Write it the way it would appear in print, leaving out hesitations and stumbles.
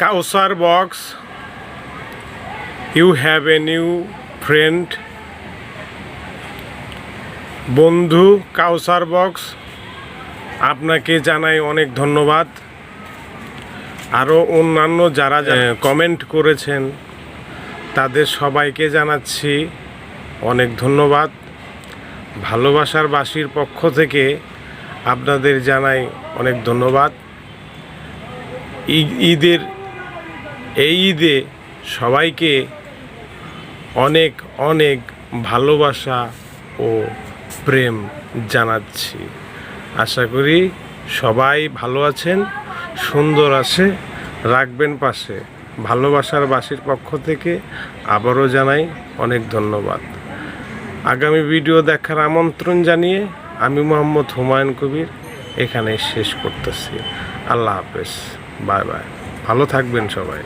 Kausar box, you have a new friend. বন্ধু কাউসার box, আপনাকে জানাই অনেক ধন্যবাদ। আরও অন্যান্য যারা কমেন্ট করেছেন তাদের সবাইকে জানাচ্ছি অনেক ধন্যবাদ। ভালোবাসার বাসীর পক্ষ থেকে আপনাদের জানাই অনেক ধন্যবাদ। এই ঈদে সবাইকে অনেক অনেক ভালোবাসা ও প্রেম জানাচ্ছি। আশা করি সবাই ভালো আছেন, সুন্দর আছে, রাখবেন পাশে। ভালোবাসার বাসীর পক্ষ থেকে আবারও জানাই অনেক ধন্যবাদ। আগামী ভিডিও দেখার আমন্ত্রণ জানিয়ে আমি মোহাম্মদ হুমায়ুন কবির এখানে শেষ করতেছি। আল্লাহ হাফেজ, বাই বাই, ভালো থাকবেন সবাই।